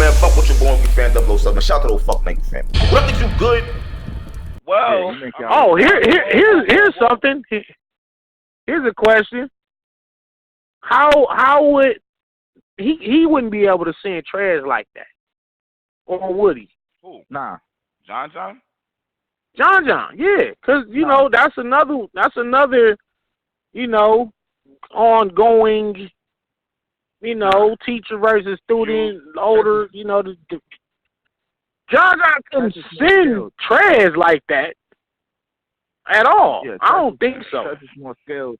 man. Fuck with your boy Angryfan 007. Shout out to those fucking Angryfan. What think you good? Well, here's something. Here's a question. How would he wouldn't be able to send Trez like that, or would he? Who? Nah. John. John, yeah, because know that's another ongoing teacher versus student, older, John couldn't send Trez like that at all. Yeah, I don't think so. Trez is more skilled.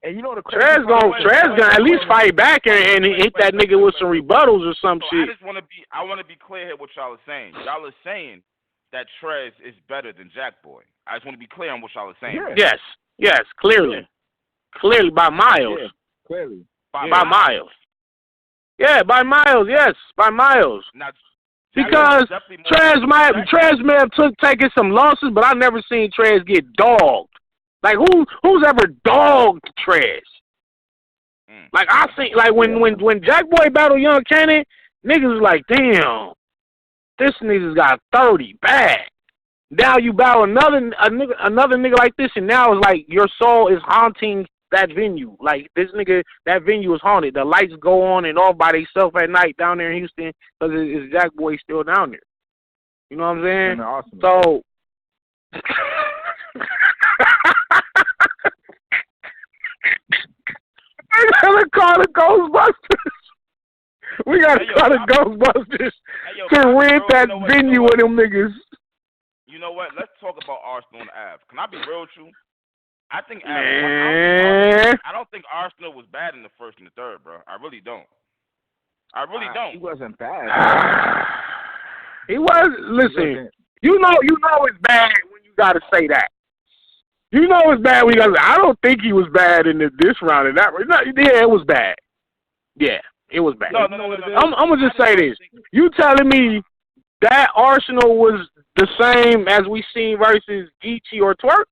And Trez gonna at least fight back and hit that nigga with some rebuttals or some shit. I want to be clear here what y'all are saying. Y'all are saying that Trez is better than Jack Boy. I just want to be clear on what y'all are saying. Yeah. Yes, clearly. Yeah. Clearly by miles. Yeah, clearly. By miles. Yeah, by miles, yes, by miles. Now, because Trez may have taken some losses, but I never seen Trez get dogged. Like who's ever dogged Trez? Like I think when Jack Boy battled Young Cannon, niggas was like, damn, this nigga's got 30 bad. Now you battle another nigga like this, and now it's like your soul is haunting that venue. Like this nigga, that venue is haunted. The lights go on and off by themselves at night down there in Houston because it's Jack Boy still down there. You know what I'm saying? Awesome. So. We gotta call the Ghostbusters. We gotta call the Ghostbusters to rent that venue with them niggas. You know what? Let's talk about Arsenal and Ave. Can I be real with you? I think I don't think Arsenal was bad in the first and the third, bro. I really don't. He wasn't bad. He was. Listen, you know it's bad when you gotta say that. You know it's bad when you gotta say, I don't think he was bad in this round and that round. Yeah, it was bad. Yeah, it was bad. No. I'm gonna just say this. You telling me that Arsenal was the same as we seen versus Geechee or Twerk?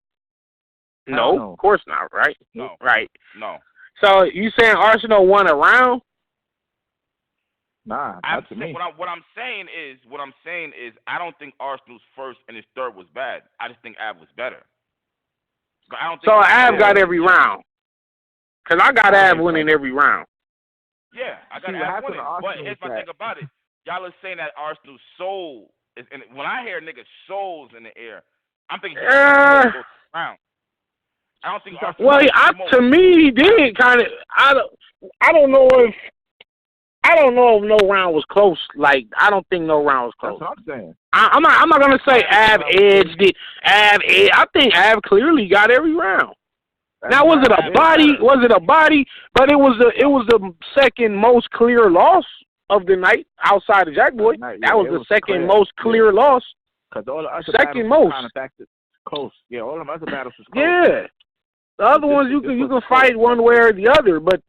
No, of course not, right? No. Right. No. So you saying Arsenal won a round? Nah, not to me. What I'm saying is I don't think Arsenal's first and his third was bad. I just think Ave was better. But I don't think Ave got every round. Because I got Ave winning every round. Yeah, I got Ave winning. But here's my thing about it. Y'all are saying that Arsenal's soul is, and when I hear niggas souls in the air, I'm thinking round. I don't think Arsenal. Well, to me, he did kind of. I don't know if no round was close. Like I don't think no round was close. That's what I'm saying. I'm not gonna say Ave edged it. I think Ave clearly got every round. Now was it a body? Was it a body? But it was the second most clear loss of the night outside of Jack Boy. That was the second most clear loss. Because all the other second most kind of back to close. Yeah, all the other battles was close. Yeah, the other ones you can fight one way or the other, but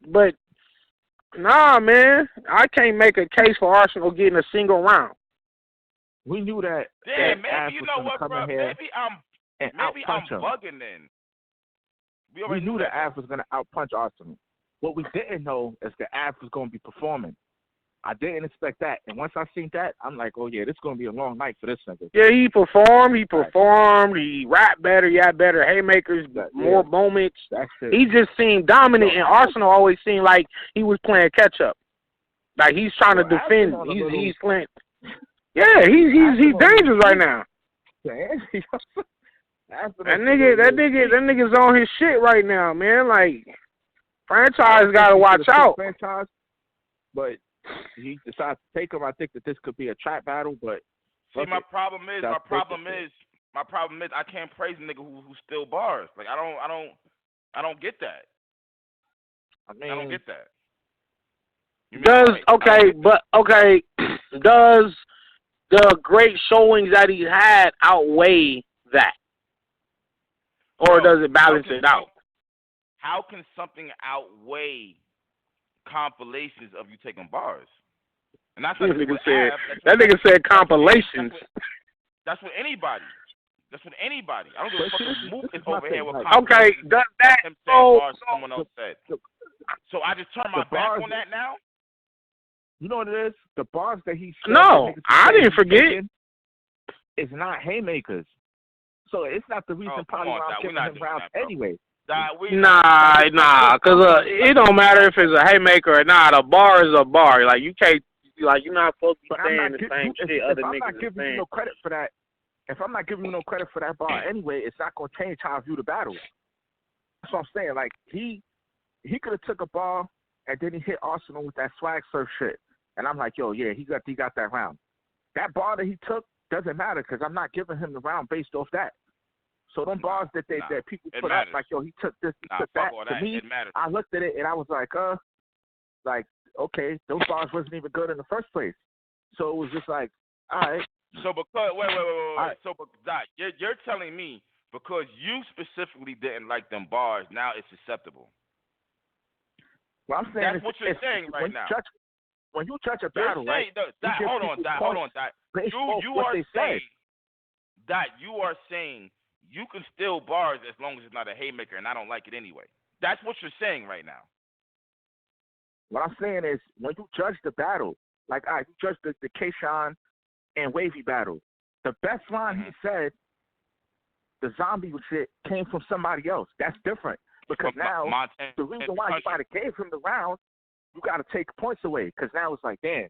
nah, man, I can't make a case for Arsenal getting a single round. We knew that. Damn, maybe you know what, bro? Maybe I'm bugging then. We knew that Ave was going to outpunch Arsenal. What we didn't know is that Ave was going to be performing. I didn't expect that. And once I seen that, I'm like, oh, yeah, this is going to be a long night for this nigga. Yeah, he performed. He rapped better. He had better haymakers, more moments. He just seemed dominant, and Arsenal always seemed like he was playing catch-up. Like, he's trying to defend. He's playing. Yeah, he's dangerous right now. That nigga's on his shit right now, man. Like, franchise got to watch out. Franchise, but he decides to take him. I think that this could be a trap battle, but my problem is I can't praise a nigga who still bars. Like I don't get that. I don't get that. Does the great showings that he had outweigh that? Or does it balance it out? How can something outweigh compilations of you taking bars? And that's what that nigga said compilations. That's what anybody. I don't give a fuck if Mook is over here with okay, does that someone else said. So I just turn my back on that now? You know what it is? The bars that he said. No, I didn't forget. It's not haymakers. So it's not the reason probably why I'm giving him rounds anyway. Nah, because it don't matter if it's a haymaker or not. A bar is a bar. Like, you can't, like, you're not supposed to be saying the same shit other niggas are saying. If I'm not giving you no credit for that, if I'm not giving you no credit for that bar anyway, it's not going to change how I view the battle. That's what I'm saying. Like, he could have took a bar and then he hit Arsenal with that swag surf shit. And I'm like, yo, yeah, he got that round. That bar that he took doesn't matter because I'm not giving him the round based off that. So them bars that people put up, like, yo, he took this, he took that. To me, I looked at it and I was like, okay, those bars wasn't even good in the first place. So it was just like, all right. So because wait. Right. So, Doc, you're telling me because you specifically didn't like them bars, now it's acceptable. Well, I'm saying that's what you're saying right now. When you judge a battle, right? Hold on, Doc. You are saying that you are saying you can steal bars as long as it's not a haymaker, and I don't like it anyway. That's what you're saying right now. What I'm saying is when you judge the battle, like you judge the K-Shine and Wavy battle, the best line he said, the zombie shit, came from somebody else. That's different. Because now, the reason why you might have gave him the round, you got to take points away. Because now it's like, damn,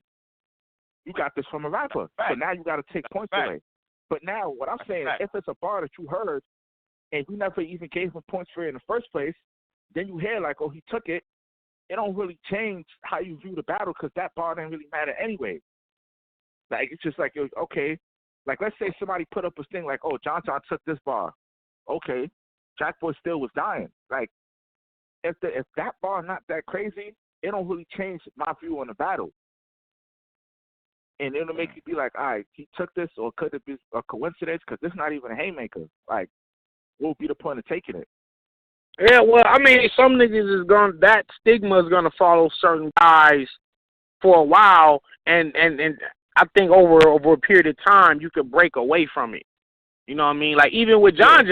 you got this from a rapper. So now you got to take points away. But now, what I'm saying, if it's a bar that you heard and you never even gave him points for it in the first place, then you hear like, oh, he took it. It don't really change how you view the battle because that bar didn't really matter anyway. Like, it's just like, okay. Like, let's say somebody put up a thing like, oh, John took this bar. Okay. Jack Boy still was dying. Like, if that bar not that crazy, it don't really change my view on the battle. And it'll make you be like, all right, he took this, or could it be a coincidence? Because it's not even a haymaker. Like, what would be the point of taking it? Yeah, well, I mean, some niggas that stigma is gonna follow certain guys for a while, and I think over a period of time you could break away from it. You know what I mean? Like, even with John,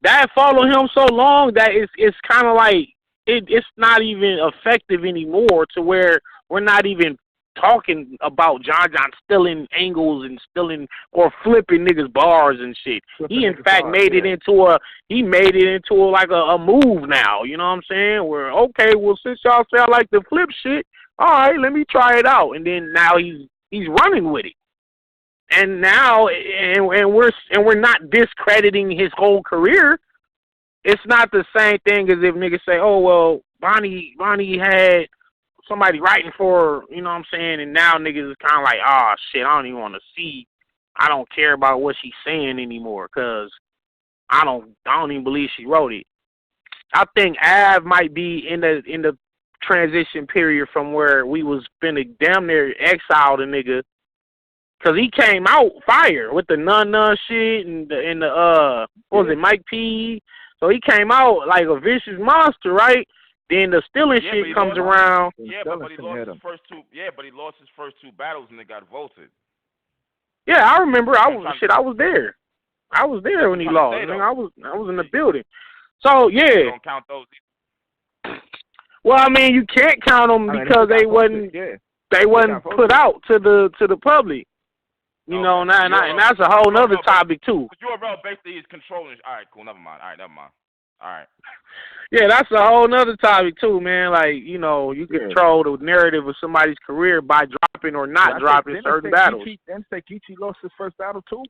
that followed him so long that it's kind of like it's not even effective anymore, to where we're not even talking about John stealing angles and stealing or flipping niggas bars and shit. He in fact made it into like a move now. You know what I'm saying? Where, okay, well, since y'all say I like to flip shit, all right, let me try it out. And then now he's running with it. And now and we're not discrediting his whole career. It's not the same thing as if niggas say, oh, well, Bonnie had somebody writing for her, you know what I'm saying? And now niggas is kind of like, oh, shit, I don't even want to see. I don't care about what she's saying anymore because I don't even believe she wrote it. I think Av might be in the transition period from where we was finna damn near exile the nigga, because he came out fire with the nun shit and the what was it, Mike P. So he came out like a vicious monster, right? Then the stealing shit comes around. Yeah, but he lost his first two. Yeah, but he lost his first two battles and they got voted. Yeah, I remember. I was there. I was there when he lost. I was in the building. So yeah. You don't count those either. Well, I mean, you can't count them because they wasn't put out to the public. You know, and that's a whole nother topic too. But URL basically is controlling. All right, cool. Never mind. All right. Yeah, that's a whole nother topic too, man. Like, you know, you control the narrative of somebody's career by dropping or not dropping certain battles. Didn't say Geechee lost his first battle too?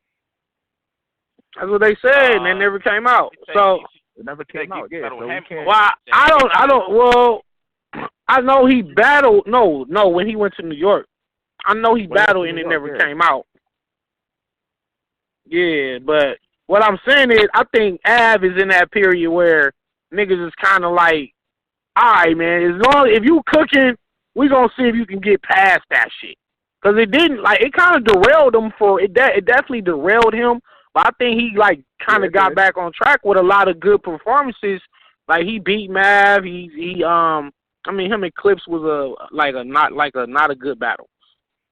That's what they said, and they never came out. So it never came out. Yeah. So well, I don't. Well, I know he battled. No, when he went to New York, I know he battled and it never came out. Yeah, but what I'm saying is, I think Av is in that period where niggas is kind of like, all right, man, if you cooking, we gonna see if you can get past that shit. Cause it didn't, like, it kind of derailed him it definitely derailed him. But I think he like kind of got back on track with a lot of good performances. Like, he beat Mav. I mean, him and Clips was not a good battle.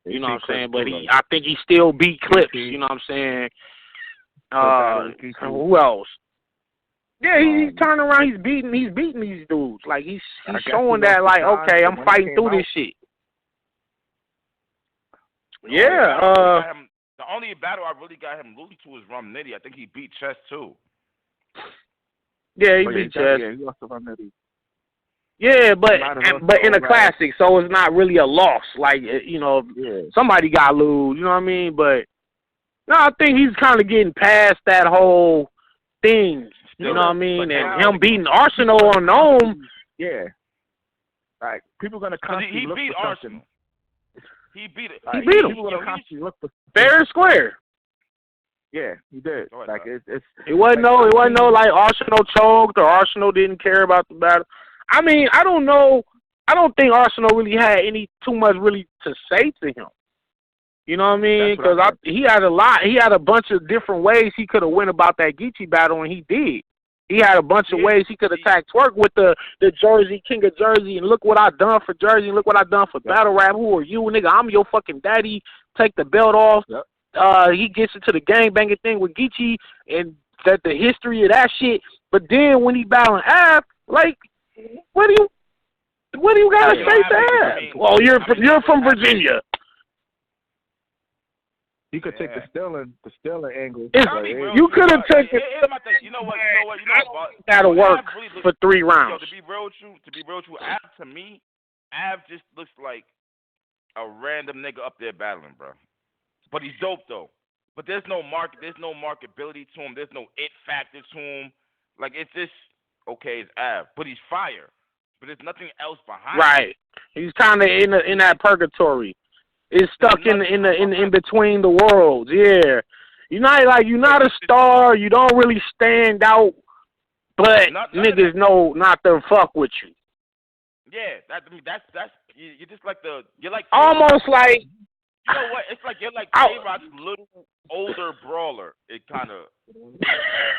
You know what I'm saying? But I think he still beat Clips. You know what I'm saying? Who else? Yeah, he's turning around. He's beating these dudes. Like, he's showing that, like, okay, I'm fighting through this shit. Yeah. The only battle I really got him losing to was Rum Nitty. I think he beat Chess too. Yeah, he beat Chess. Yeah, he lost to Rum Nitty. Yeah, but in a classic, so it's not really a loss. Like, somebody got to lose, you know what I mean? But, no, I think he's kind of getting past that whole thing, you know what I mean? And him beating Arsenal on Gnome. Yeah. Like, people are going to constantly look beat for Arsenal. He beat it. He beat him. People are going to constantly look for fair and square. Yeah, he did. Like, it wasn't no like Arsenal choked or Arsenal didn't care about the battle. I mean, I don't know. I don't think Arsenal really had too much really to say to him. You know what I mean? Because he had a lot. He had a bunch of different ways he could have went about that Geechee battle, and he did. He had a bunch of ways he could attack Twerk with the Jersey, King of Jersey, and look what I done for Jersey, and look what I done for battle rap. Who are you, nigga? I'm your fucking daddy. Take the belt off. Yep. He gets into the gangbanging thing with Geechee and the history of that shit. But then when he battling Av, like, what do you gotta say to that? Well, you're from Virginia. You could take the Sterling angle. You could have taken. You know what? That'll work for 3 rounds. To be real true, Av to me, Av just looks like a random nigga up there battling, bro. But he's dope though. But there's no marketability to him. There's no it factor to him. Like, it's just okay, it's Av, but he's fire. But there's nothing else behind. Right. He's kind of in that purgatory. It's stuck in between the worlds. Yeah. You're not a star. You don't really stand out, but niggas know not to fuck with you. Yeah, that's you're just like you're like almost like. You know what? It's like you're like Tay-Rock's little older brawler. It kind of.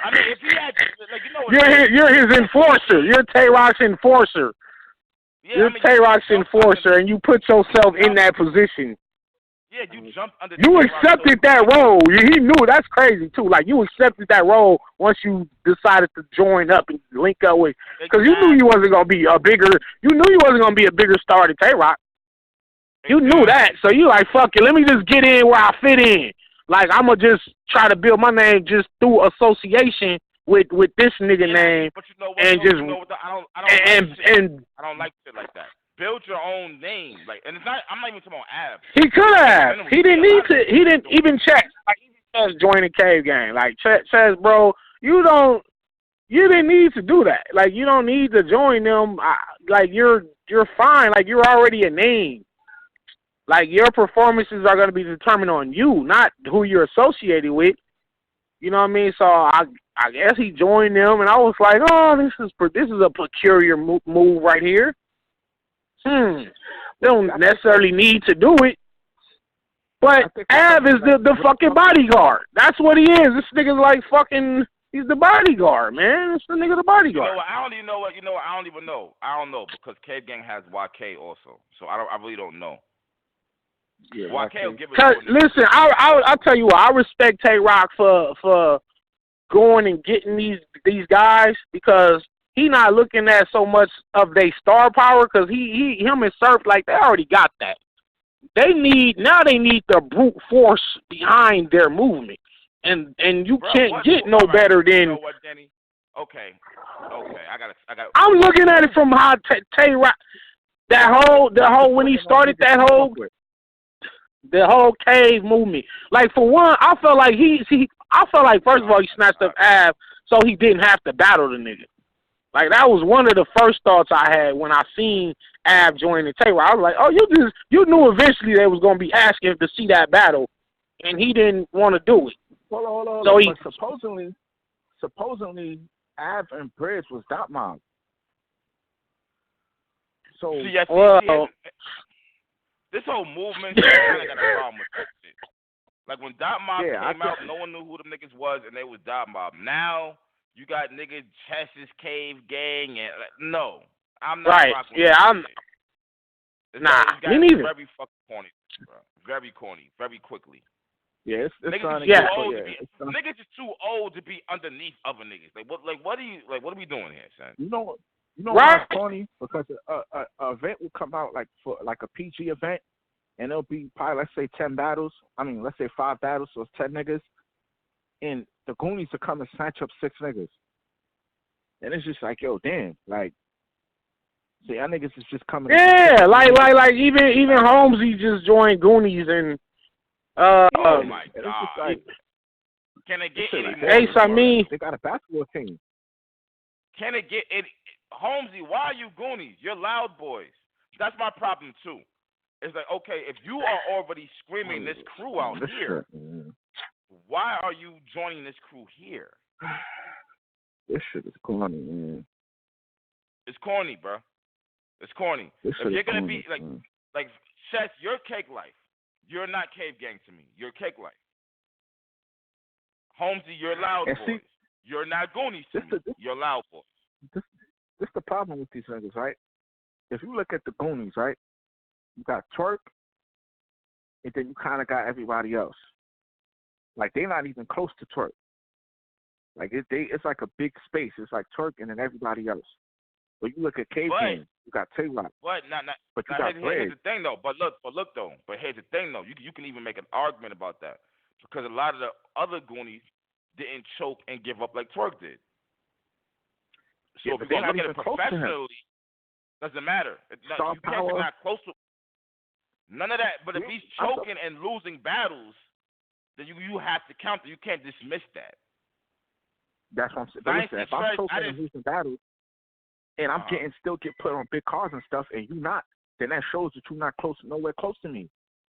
I mean, if he had, like, you know. You're his enforcer. You're Tay-Rock's enforcer. Yeah, you're Tay-Rock's enforcer, and you put yourself in that position. Yeah, you jumped under. You accepted that role. He knew. That's crazy too. Like, you accepted that role once you decided to join up and link up with. Because you knew you wasn't gonna be a bigger. You knew you wasn't gonna be a bigger star than Tay-Rock. You knew that, so you like, fuck it, let me just get in where I fit in. Like, I'm going to just try to build my name just through association with this nigga name. But you know what, and just, I don't like shit like that. Build your own name. Like, and it's not, I'm not even talking about Av. He could have. He didn't need to, he didn't even check. Like, he just joined the Cave Gang. Like, says, bro, you didn't need to do that. Like, you don't need to join them. Like, you're fine. Like, you're already a name. Like, your performances are going to be determined on you, not who you're associated with. You know what I mean? So I guess he joined them, and I was like, oh, this is a peculiar move right here. They don't necessarily need to do it. But Av is the fucking bodyguard. That's what he is. This nigga's like fucking, he's the bodyguard, man. It's the nigga the bodyguard. You know what? I don't even know what. You know what? I don't even know. I don't know because Cave Gang has YK also, so I really don't know. Yeah, listen, I'll tell you what, I respect Tay-Rock for going and getting these guys because he not looking at so much of their star power because him and Surf, like, they already got that. They need the brute force behind their movement, and you can't get no better than. You know what, Denny? Okay, I got. I'm looking at it from how Tay-Rock, the whole when he started that whole. The whole cave movement. Like, for one, I felt like first of all he snatched up Av so he didn't have to battle the nigga. Like, that was one of the first thoughts I had when I seen Av join the Tay-Rock. I was like, oh, you knew eventually they was gonna be asking to see that battle, and he didn't want to do it. Hold on. So supposedly Av and Bridge was Dot Mob. So this whole movement, I got a problem with that shit. Like, when Dot Mob came out, no one knew who them niggas was, and they was Dot Mob. Now, you got niggas Chess's Cave Gang, and no. I'm not rocking with that shit. Me neither. Very fucking corny, bro. Very corny, very quickly. Yeah, niggas is too old to be underneath other niggas. What are we doing here, son? You know why it's corny? Because a event will come out like for like a PG event, and it'll be probably, let's say, 10 battles. I mean, let's say 5 battles, so it's 10 niggas. And the Goonies will come and snatch up 6 niggas. And it's just like, yo, damn, like, so y'all niggas is just coming. Yeah, like even Holmesy just joined Goonies and oh my God. Like, can it get any more? Ace, I mean, they got a basketball team. Can it get it? Holmesy, why are you Goonies? You're Loud Boys. That's my problem too. It's like, okay, if you are already screaming this crew out here, why are you joining this crew here? This shit is corny, man. It's corny, bro. It's corny. If you're gonna corny, be like Chess, you're Cake Life. You're not Cave Gang to me. You're Cake Life. Holmesy, you're Loud Boys. You're not Goonies to me. You're Loud Boys. This the problem with these niggas, right? If you look at the Goonies, right, you got Twerk, and then you kind of got everybody else. Like, they're not even close to Twerk. Like, it's like a big space. It's like Twerk and then everybody else. But you look at Cave Gang, you got Tay-Rock. But you got here's the thing, though. But here's the thing, though. You can even make an argument about that. Because a lot of the other Goonies didn't choke and give up like Twerk did. So if you're looking at it professionally, doesn't matter. You can't be not close to none of that. But if he's choking and losing battles, then you have to count that. You can't dismiss that. That's what I'm saying. But listen, if I'm choking and losing battles, and I'm still get put on big cars and stuff, and you not, then that shows that you're not nowhere close to me.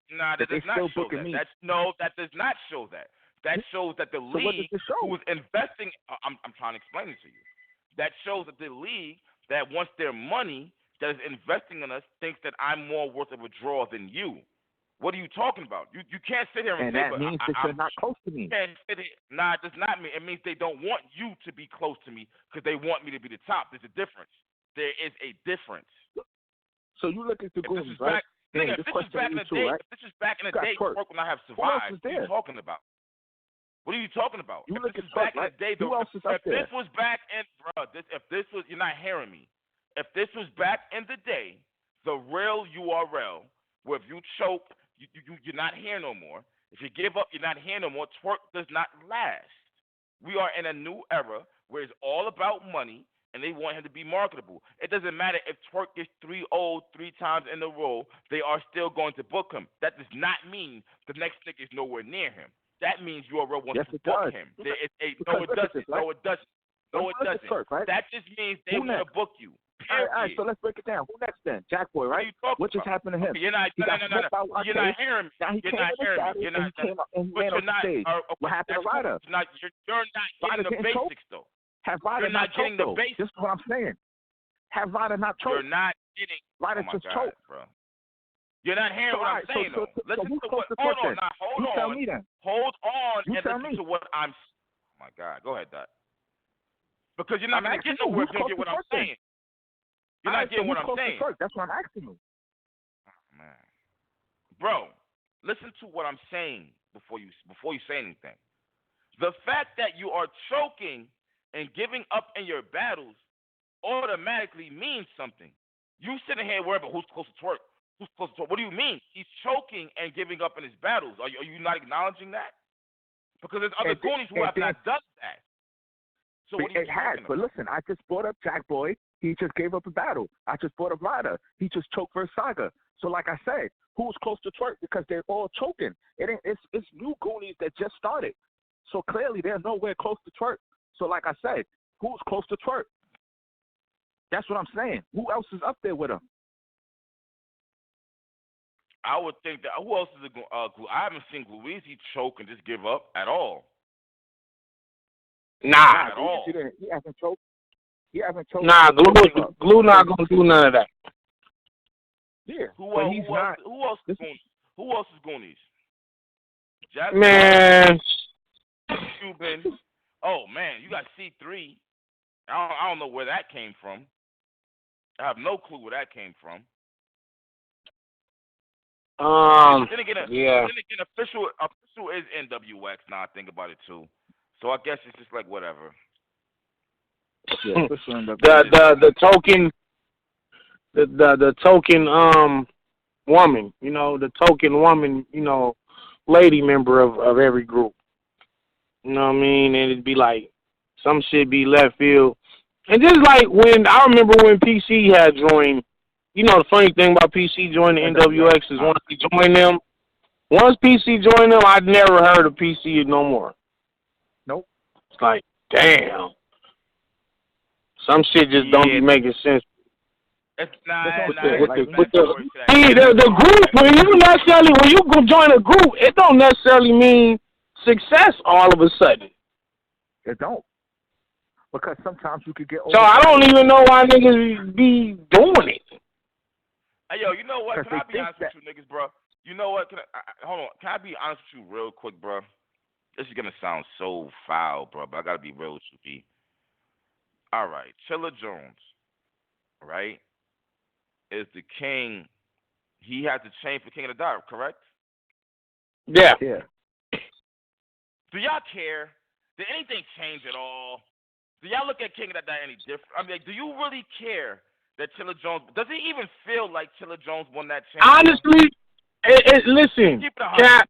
Nah, that does not show that. That does not show that. That shows that the league who is investing. I'm trying to explain it to you. That shows that the league that wants their money that is investing in us thinks that I'm more worth of a draw than you. What are you talking about? You can't sit here and say, that means that you're not close to me. Can't sit here. Nah, it does not mean. It means they don't want you to be close to me because they want me to be the top. There's a difference. There is a difference. So you look at the Goonies, right? If this is back in the day, Twerk when I have survived, what are you talking about? What are you talking about? You look at back in the day, who else is up there? This was back in, bro. If this was, you're not hearing me. If this was back in the day, the real URL, where if you choke, you're not here no more. If you give up, you're not here no more. Twerk does not last. We are in a new era where it's all about money, and they want him to be marketable. It doesn't matter if Twerk gets 3-0 3 times in a row; they are still going to book him. That does not mean the next nigga is nowhere near him. That means URL wants to book him. No, it doesn't. No, it doesn't. No, it doesn't. Twerk, right? That just means they want to book you. All right, so let's break it down. Who next then? Jack Boy, right? What just happened to him? Okay, you're not hearing me. You're not hearing me. You're not. But you're not. What happened to Ryder? You're not getting the basics though. Have Ryder not getting the basics? This is what I'm saying. Have Ryder not choked? You're not getting. Ryder just choked, bro. You're not hearing what I'm saying, though. Listen to what. Hold on, now. Hold on. Tell me then. Hold on and listen to what I'm. Oh my God, go ahead, Doc. Because you're not going to get nowhere if you don't get what I'm saying. You're not getting what I'm saying. That's what I'm asking you. Oh, man, bro, listen to what I'm saying before you say anything. The fact that you are choking and giving up in your battles automatically means something. You sitting here worried about who's close to Twerk. What do you mean? He's choking and giving up in his battles. Are you not acknowledging that? Because there's other Goonies who have not done that. So what are you talking about? But listen, I just brought up Jack Boy. He just gave up a battle. I just brought up Ryder. He just choked for a Saga. So like I said, who's close to Twerk? Because they're all choking. It's new Goonies that just started. So clearly they're nowhere close to Twerk. So like I said, who's close to Twerk? That's what I'm saying. Who else is up there with him? I would think that who else is it? I haven't seen Gluezy choke and just give up at all. Nah, at all. He hasn't choked. Nah, Glue not gonna do none of that. Yeah, who else is Goonies? Man, Cuban. Oh man, you got C3. I don't know where that came from. I have no clue where that came from. Then again, official is NWX. Now I think about it too. So I guess it's just like whatever. Yeah, the token woman, the token woman, lady member of every group. You know what I mean? And it'd be like some shit be left field. And just like when I remember when PC had joined, the funny thing about PC joining the NWX is once PC joined them, I'd never heard of PC no more. Nope. It's like, damn. Some shit just don't be making sense. It's the group, when you go join a group, it don't necessarily mean success all of a sudden. It don't. Because sometimes you could get over. So I don't even know why niggas be doing it. Hey, yo, you know what? Can I be honest with you niggas, bro? You know what? Hold on. Can I be honest with you real quick, bro? This is going to sound so foul, bro, but I got to be real with you, B. All right. Chilla Jones, right, is the king. He has the chain for King of the Dot, correct? Yeah. Do y'all care? Did anything change at all? Do y'all look at King of the Dot any different? I mean, do you really care that Chilla Jones, does it even feel like Chilla Jones won that chain? Honestly, listen, Cap,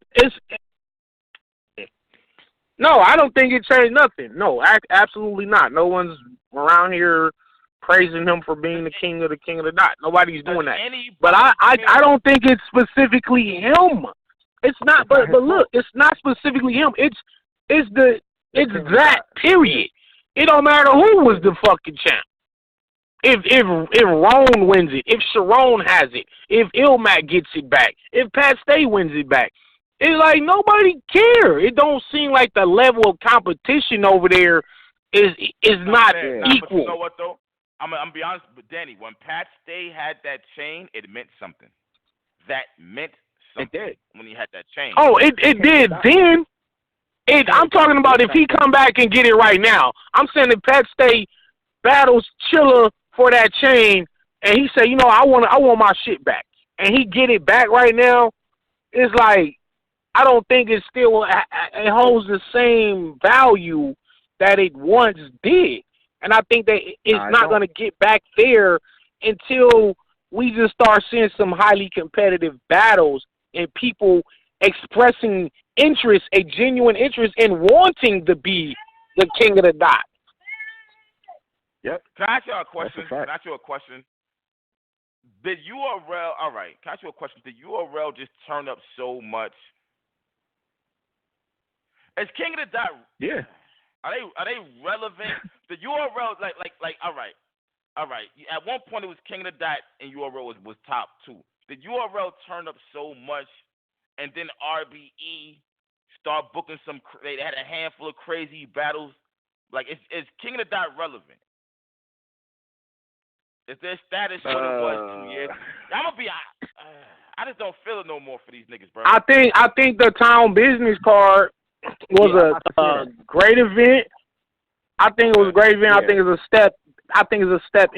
no, I don't think it changed nothing. No, absolutely not. No one's around here praising him for being the king of the Dot. Nobody's doing that. But I don't think it's specifically him. It's not. But look, it's not specifically him. It's that period. It don't matter who was the fucking champ. If Roan wins it, if Sharon has it, if Ilmac gets it back, if Pat Stay wins it back, it's like nobody care. It don't seem like the level of competition over there is not equal. But you know what though? I'm gonna be honest, but Danny, when Pat Stay had that chain, it meant something. That meant something. It did when he had that chain. Oh, it did then. I'm talking about if he come back and get it right now. I'm saying if Pat Stay battles Chilla for that chain, and he say, I want my shit back, and he get it back right now, it's like I don't think it holds the same value that it once did, and I think that it's not going to get back there until we just start seeing some highly competitive battles and people expressing interest, a genuine interest in wanting to be the king of the dot. Yep. Can I ask you a question? Did URL, all right, can I ask you a question? Did URL just turn up so much? Is King of the Dot? Yeah. Are they relevant? The URL, like, all right. At one point it was King of the Dot and URL was top 2. Did URL turn up so much and then RBE start booking they had a handful of crazy battles? Like, is King of the Dot relevant? Is their status what it was 2 years? I'm gonna be. I just don't feel it no more for these niggas, bro. I think the Town Business card was a great event. I think it was a great event. I think it's a step. I think it's a step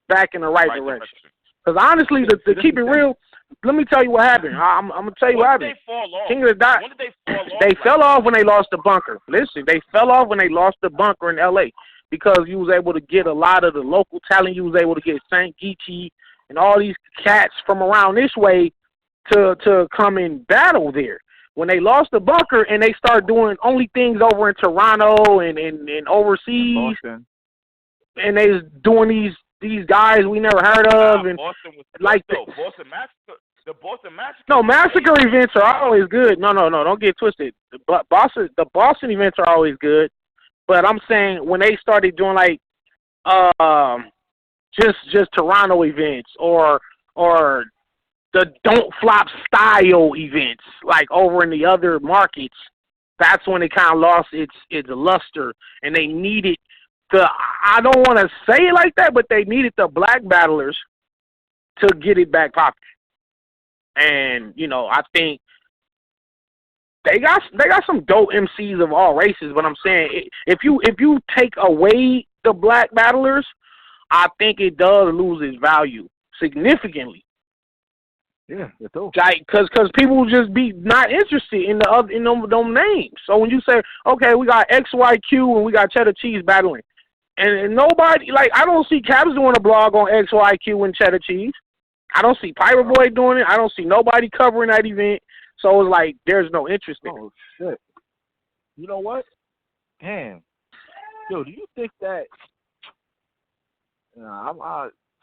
back in the right direction. Because honestly, to keep it real, let me tell you what happened. I'm gonna tell you what happened. King of the Dot. When did they fall off? They fell off when they lost the bunker. Listen, they fell off when they lost the bunker in LA. Because you was able to get a lot of the local talent. You was able to get St. Geechee and all these cats from around this way to come and battle there. When they lost the bunker and they started doing only things over in Toronto and overseas, Boston. And they was doing these guys we never heard of, and Boston was like the Boston Massacre. The Boston Massacre. No, Massacre events are always good. No, don't get twisted. The Boston events are always good. But I'm saying when they started doing like just Toronto events or the Don't Flop style events like over in the other markets, that's when it kind of lost its luster, and they needed I don't want to say it like that, but they needed the black battlers to get it back popular. And I think they got some dope MCs of all races, but I'm saying if you take away the black battlers, I think it does lose its value significantly. Yeah, it does. Like, cause people will just be not interested in them names. So when you say, okay, we got XYQ and we got Cheddar Cheese battling, and nobody, like, I don't see Caps doing a blog on XYQ and Cheddar Cheese. I don't see Pirate Boy doing it. I don't see nobody covering that event. So it's like there's no interest in it. Oh shit! You know what? Damn. Yo, do you think that?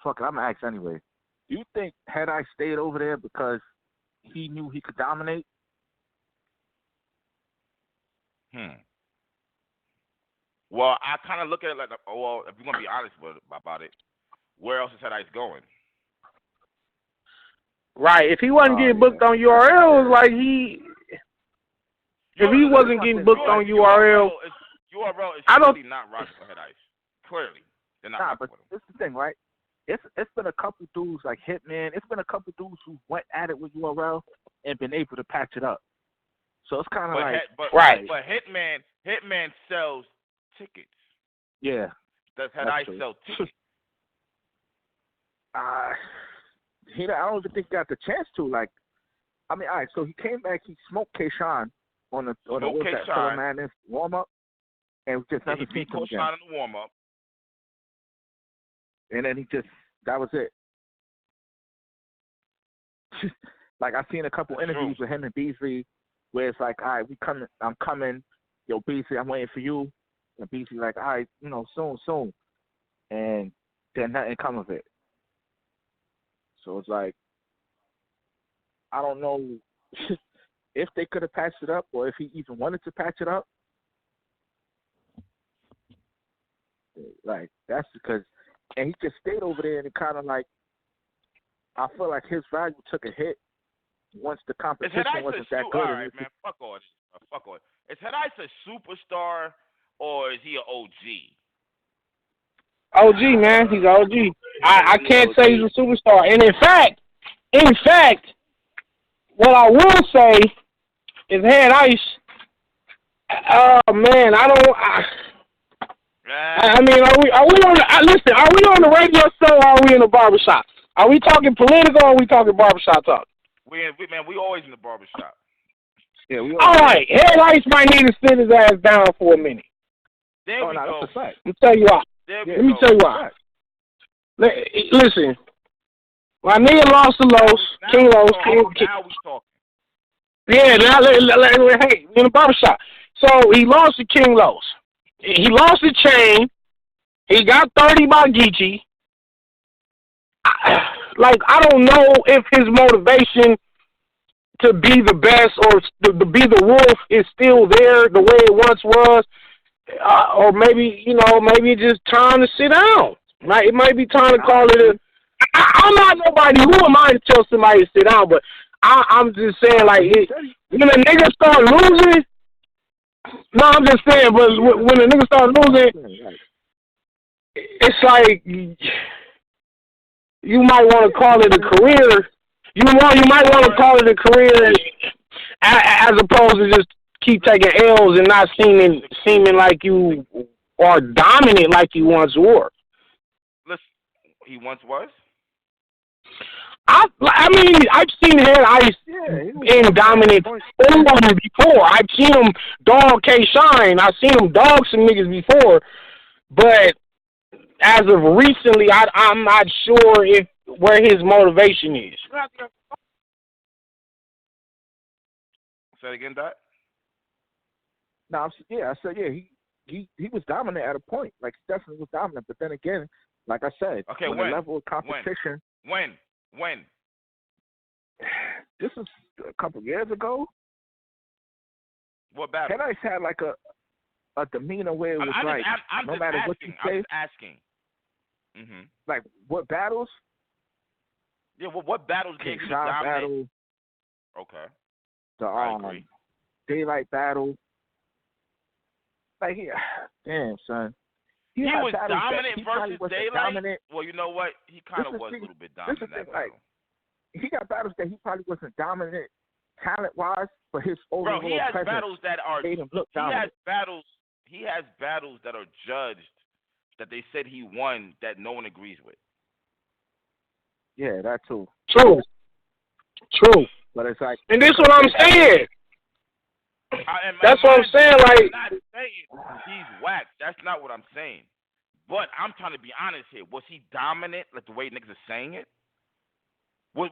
Fuck it. I'm gonna ask anyway. Do you think Head Ice stayed over there because he knew he could dominate? Well, I kind of look at it like, well, if you're gonna be honest about it, where else is Head Ice going? Right. If he wasn't getting booked on URL, it's like if he wasn't getting booked on URL, URL is clearly not rocking for Head Ice. Clearly, they're not rocking with him. This is the thing, right? It's been a couple dudes like Hitman. It's been a couple dudes who went at it with URL and been able to patch it up. So it's kind of right. But Hitman sells tickets. Yeah. Does Head Ice sell tickets? I don't even think he got the chance to. Like, I mean, all right. So he came back. He smoked K-Shine on the Killer Madness warm up, and just never seen him again. K-Shine in the warm up. And then that was it. Like, I've seen a couple interviews with him and Beasley where it's like, all right, I'm coming. Yo, Beasley, I'm waiting for you. And Beasley like, all right, soon. And then nothing come of it. So it's like, I don't know if they could have patched it up or if he even wanted to patch it up. Like, that's because, and he just stayed over there and it kind of like, I feel like his value took a hit once the competition wasn't that good. All right, man, fuck all this. Is Head Ice a superstar or is he an OG? OG, man. He's OG. I can't say he's a superstar. And in fact, what I will say is Head Ice. Oh man, I mean, are we on the radio show or are we in the barbershop? Are we talking political or are we talking barbershop talk? We always in the barbershop. Yeah, all right, Head Ice might need to sit his ass down for a minute. There we go. That's a fact. Let me tell you why. Listen, my nigga lost to Los, King Los. Now we talking. Yeah, hey, in the barbershop. So he lost to King Los. He lost the chain. He got 30 by Geechee. I don't know if his motivation to be the best or to be the wolf is still there the way it once was. Or maybe just time to sit down. It might be time to call it I'm not nobody. Who am I to tell somebody to sit down? But I'm just saying, like, when a nigga start losing, no, I'm just saying, but when a nigga start losing, it's like you might want to call it a career. You might want to call it a career as opposed to just keep taking L's and not seeming like you are dominant like you once were. Listen, he once was? I mean, I've seen Head Ice in dominant form before. I've seen him dog K-Shine. I've seen him dog some niggas before. But as of recently, I'm not sure where his motivation is. Say it again, Dot? No, I said, he was dominant at a point. Like, he definitely was dominant. But then again, like I said, okay, when the level of competition. When? This is a couple years ago. What battle? Head Ice had like a demeanor where it was no matter what you say. I'm just asking. Mm-hmm. Like, what battles? Yeah, what battles gave you the dominant? Battle. Okay. The Daylight battle. Like, damn, son. He was dominant versus Daylight? Dominant. Well, you know what? He kind of was a little bit dominant in that battle. Like, he got battles that he probably wasn't dominant talent-wise, but his overall he has presence battles that are made him look dominant. He has battles that are judged that they said he won that no one agrees with. Yeah, that too. True. But it's like, and this is what I'm saying. That's what I'm saying. Like, I'm not saying he's whack. That's not what I'm saying. But I'm trying to be honest here. Was he dominant, like the way niggas are saying it? Was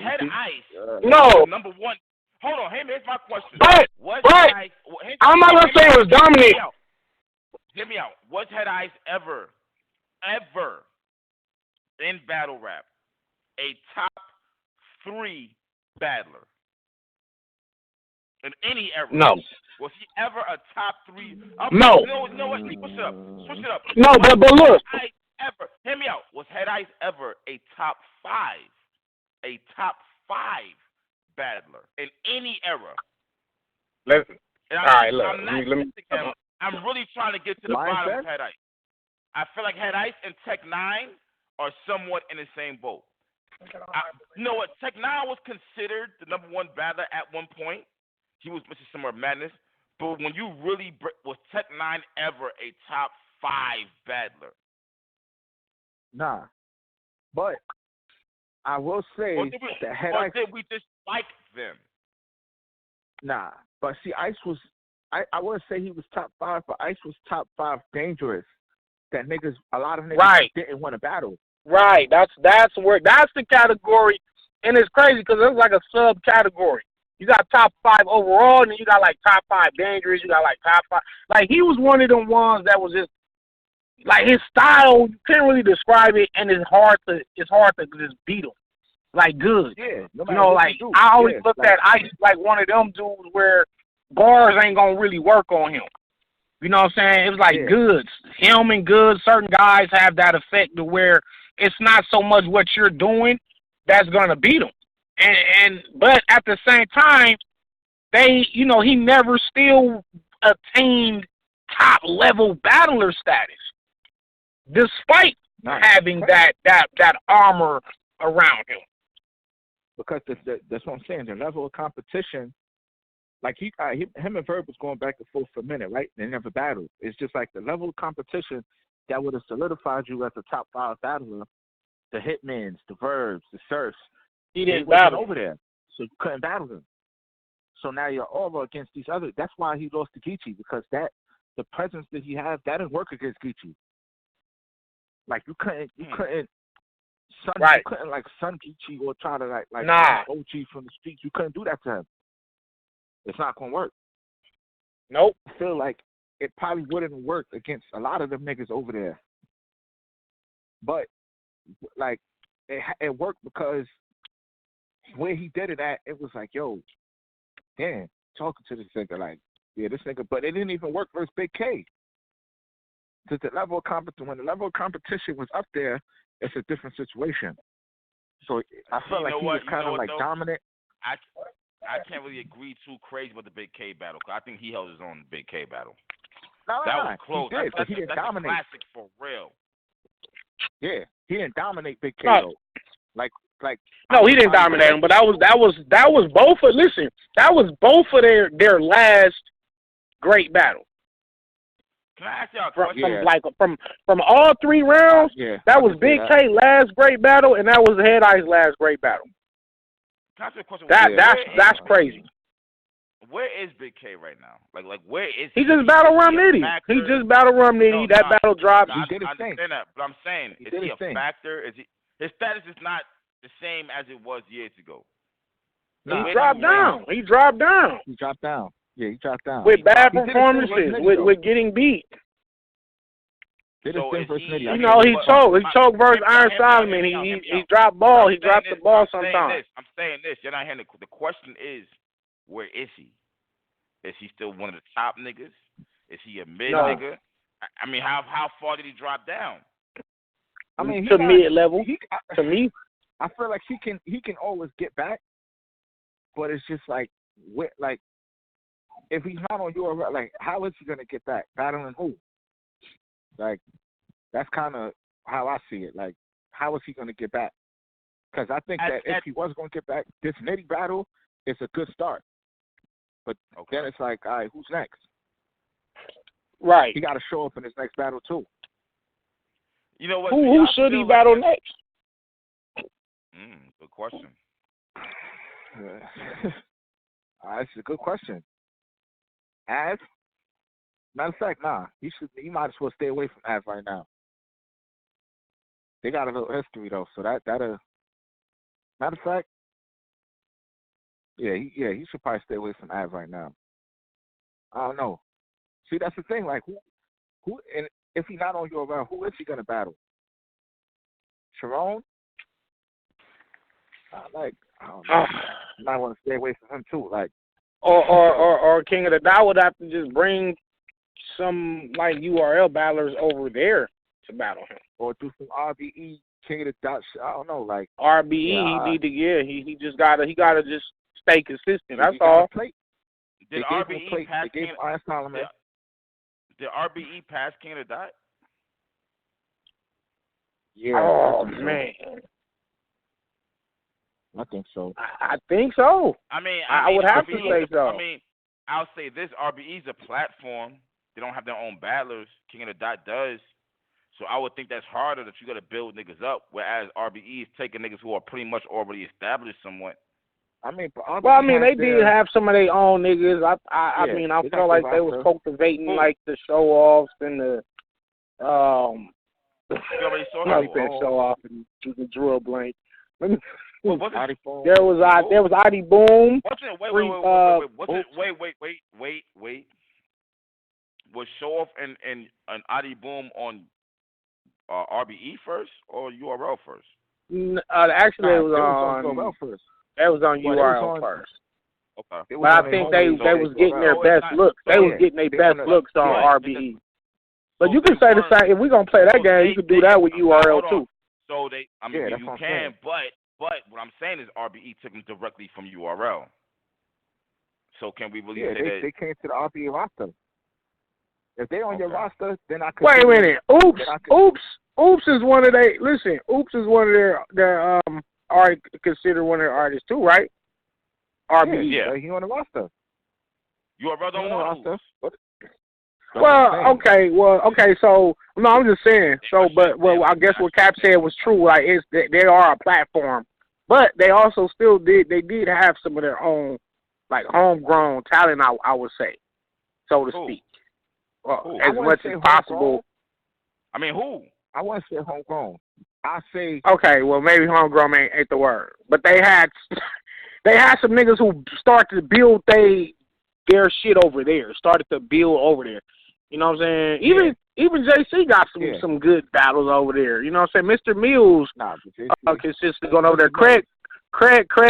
Head Ice no number one? Hold on, here's my question. But I'm not gonna say it was dominant. Hear me out. Was Head Ice ever in battle rap a top 3 battler in any era? No. Was he ever a top 3? No. No, what? Switch it up. No, but look. Hear me out. Was Head Ice ever a top 5? A top 5 battler in any era? Listen. All right, look. I'm really trying to get to the bottom of Head Ice. I feel like Head Ice and Tech 9 are somewhat in the same boat. You know what? Tech 9 was considered the number 1 battler at one point. He was Mr. Summer Madness. But when you really was Tech 9 ever a top 5 battler? Nah. But I will say that Head Ice. Did we just like them? Nah. But see, Ice was. I wouldn't say he was top 5, but Ice was top 5 dangerous. That a lot of niggas didn't want to battle. Right. That's the category, and it's crazy because it's like a subcategory. You got top 5 overall, and then you got like top 5 dangerous. You got like top 5. Like he was one of them ones that was just like his style. You can't really describe it, and it's hard to just beat him. Like good. Yeah. You know, like I always looked at Ice like one of them dudes where bars ain't gonna really work on him. You know what I'm saying? It was like Goods. Him and Goods, certain guys have that effect to where it's not so much what you're doing that's gonna beat them. But at the same time, he never still attained top level battler status, despite having that armor around him. Because that's what I'm saying. The level of competition, like him and Verb was going back and forth for a minute, right? They never battled. It's just like the level of competition that would have solidified you as a top 5 battler. The Hitmans, the Verbs, the Surfs. He didn't battle over there, so you couldn't battle them. So now you're all against these other. That's why he lost to Geechee, because the presence that he had that didn't work against Geechee. Like you couldn't like Sun Geechee or try to like OG from the streets. You couldn't do that to him. It's not gonna work. Nope. I feel like it probably wouldn't work against a lot of them niggas over there. But like it worked because where he did it at, it was like, yo, damn, talking to this nigga, like, yeah, this nigga, but it didn't even work versus Big K. Because when the level of competition was up there, it's a different situation. So I felt like he was kind of like dominant. I can't really agree too crazy with the Big K battle, because I think he held his own Big K battle. No, that was close. He did, but he didn't dominate. A classic for real. Yeah, he didn't dominate Big K though. No, he didn't dominate him, but that was both of their last great battle. Can I ask y'all a question? From all 3 rounds, that was Big K last great battle, and that was Head Ice last great battle. Can I ask you a question? That's crazy. Where is Big K right now? Like where is he? Just battle Rum Nitty. He just battle Rum Nitty. That battle dropped. I understand that, but I'm saying, is he a factor? His status is not the same as it was years ago. No, he dropped down. Yeah, he dropped down. With bad performances, with getting beat. He choked versus Iron Solomon. He dropped ball. He dropped the ball sometimes. I'm saying this. You're not hearing the question is, where is he? Is he still one of the top niggas? Is he a mid nigga? I mean, how far did he drop down? I mean, to mid level. To me, I feel like he can always get back, but it's just like if he's not on your like, how is he gonna get back? Battling who? Like, that's kind of how I see it. Like, how is he gonna get back? Because I think that if he was gonna get back, this Nitty battle is a good start. But then it's like, all right, who's next? Right. He got to show up in his next battle too. You know what? Who should he battle next? Good question. That's a good question. Matter of fact, he might as well stay away from Av right now. They got a little history though, so that'll Matter of fact, he should probably stay away from Av right now. I don't know. See, that's the thing. Like, who, and if he's not on URL, who is he gonna battle? Sharon? I don't know. You might want to stay away from him too. Like, or King of the Dot would have to just bring some like URL battlers over there to battle him, or do some RBE King of the Dot. I don't know, like RBE. He just gotta just stay consistent. That's all. Did RBE pass King of the Dot? Did RBE pass King of the Dot? Yeah. Oh man. I think so. I think so. I mean, I would have to say so. I mean, I'll say this: RBE's a platform. They don't have their own battlers. King of the Dot does. So I would think that's harder, that you got to build niggas up. Whereas RBE is taking niggas who are pretty much already established somewhat. I mean, they did have some of their own niggas. I mean, I felt like they was cultivating like the show offs and the You already saw show off and the drill blank. There was Adi Boom. Wait. Was Show Off and Adi Boom on RBE first or URL first? Actually, it was on URL first. It was on URL first. Okay. But I think they was getting their best looks. They was getting their best looks on RBE. But you can say the same. If we're gonna play that game, you can do that with URL too. So you can, but what I'm saying is RBE took them directly from URL. So can we really say that they came to the RBE roster? If they on your roster, then I could. Wait a minute. Oops is one of they. Listen, Oops is one of their already considered one of their artists too, right? RBE. Yeah. He on the roster. URL don't want Oops. Okay. So no, I'm just saying. So, I guess what Cap said was true. Like, they are a platform, but they also still did have some of their own, like, homegrown talent. I would say, so to speak, as much as possible. I mean, who? I want to say homegrown. I say. Okay, well, maybe homegrown ain't the word, but they had some niggas who started to build their shit over there. Started to build over there. You know what I'm saying? Even JC got some good battles over there. You know what I'm saying? Mr. Mills consistently going over there. Craig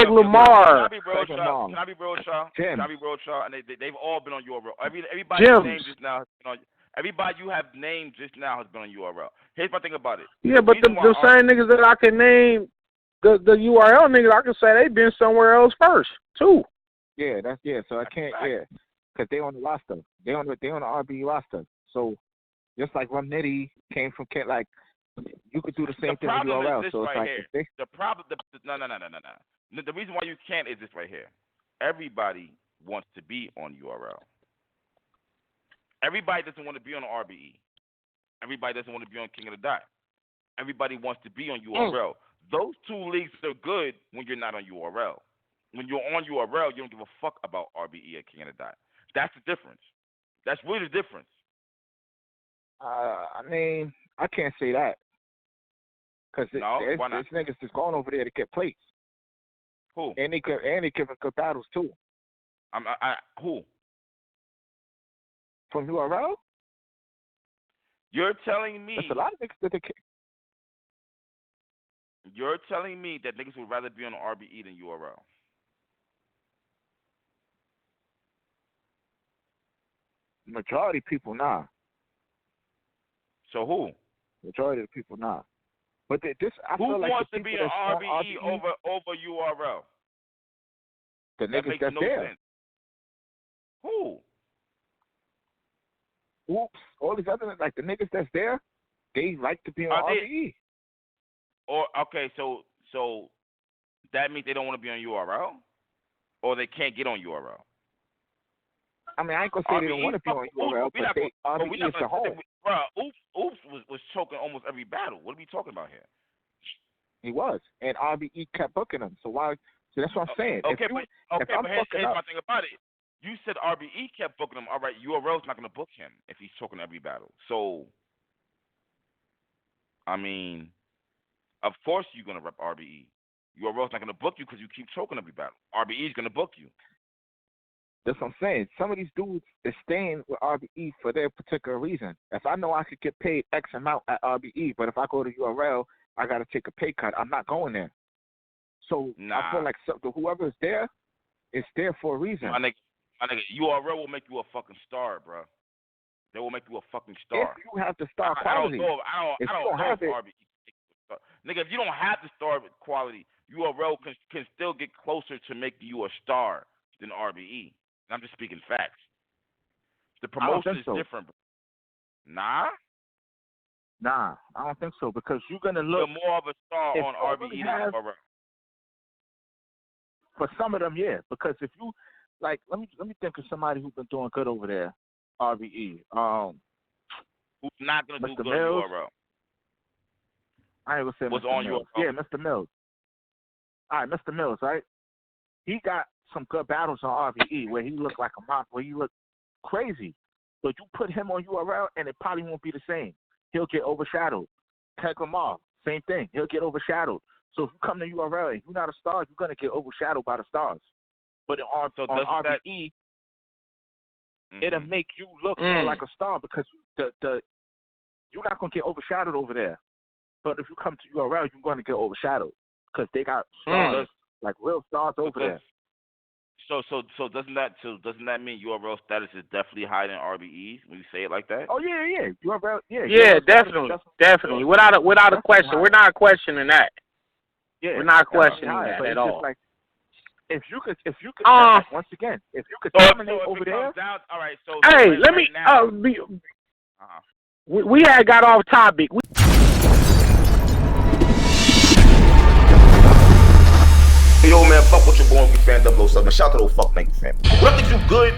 Lamar. Can I be real, Shaw? And they've all been on URL. Everybody named just now has been on. Everybody you have named just now has been on URL. Here's my thing about it. Yeah, but the same niggas that I can name, the URL niggas, I can say they been somewhere else first too. Yeah, So I can't. Yeah. Because they on the roster. They on the RBE roster. So just like Rum Nitty came from Kent, like you could do the same thing with URL. So it's like the problem. No. The reason why you can't is this right here. Everybody wants to be on URL. Everybody doesn't want to be on RBE. Everybody doesn't want to be on King of the Dot. Everybody wants to be on URL. Those two leagues are good when you're not on URL. When you're on URL, you don't give a fuck about RBE or King of the Dot. That's the difference. That's really the difference. I mean, I can't say that. Because there's niggas just going over there to get plates. Who? And they giving good battles, too. Who? From URL? You're telling me... There's a lot of niggas that You're telling me that niggas would rather be on RBE than URL? Majority of people, nah. So who? Majority of the people, nah. But I who feel like wants to be on RBE over URL? The niggas makes that's no there. Sense. Who? Oops. All these other, like the niggas that's there, they like to be on RBE. So that means they don't want to be on URL? Or they can't get on URL? I mean, I ain't gonna say they don't want to be on URL, but RBE is the home. Bro, Oops was choking almost every battle. What are we talking about here? He was, and RBE kept booking him. So why? So that's what I'm saying. But here's my thing about it. You said RBE kept booking him. All right, URL's not gonna book him if he's choking every battle. So, I mean, of course you're gonna rep RBE. URL's not gonna book you because you keep choking every battle. RBE's gonna book you. That's what I'm saying. Some of these dudes is staying with RBE for their particular reason. If I know I could get paid X amount at RBE, but if I go to URL, I got to take a pay cut. I'm not going there. So I feel like whoever is there for a reason. My nigga, URL will make you a fucking star, bro. They will make you a fucking star. If you have the star quality. I don't have it. RBE. Nigga, if you don't have the star quality, URL can still get closer to making you a star than RBE. I'm just speaking facts. The promotion is different, bro. Nah, I don't think so because you're gonna look. You're more of a star on RBE than URL. For some of them, yeah. Because if you let me think of somebody who's been doing good over there, RBE. Who's not gonna do good Mills. on URL? I ain't gonna say What's Mr. on Mills. URL? Yeah, Mr. Mills. All right, Mr. Mills, right? He got some good battles on RBE where he looked like a mock, where he looked crazy. But you put him on URL and it probably won't be the same. He'll get overshadowed. Tek Lamar, same thing. He'll get overshadowed. So if you come to URL and you're not a star, you're gonna get overshadowed by the stars. But on RBE, it'll make you look more like a star because you're not gonna get overshadowed over there. But if you come to URL, you're gonna get overshadowed because they got stars like real stars over there. So doesn't that mean URL status is definitely higher than RBE's when you say it like that? Oh yeah. URL, yeah, definitely. Without a question, we're not questioning that. Yeah, we're not questioning that at all. Like, if you could, once again, if you could dominate over there. All right. So hey, let me. We had got off topic. Yo, man, fuck what your boy Angryfansradio. Shout out to those fuck nigga fam. What I think you good?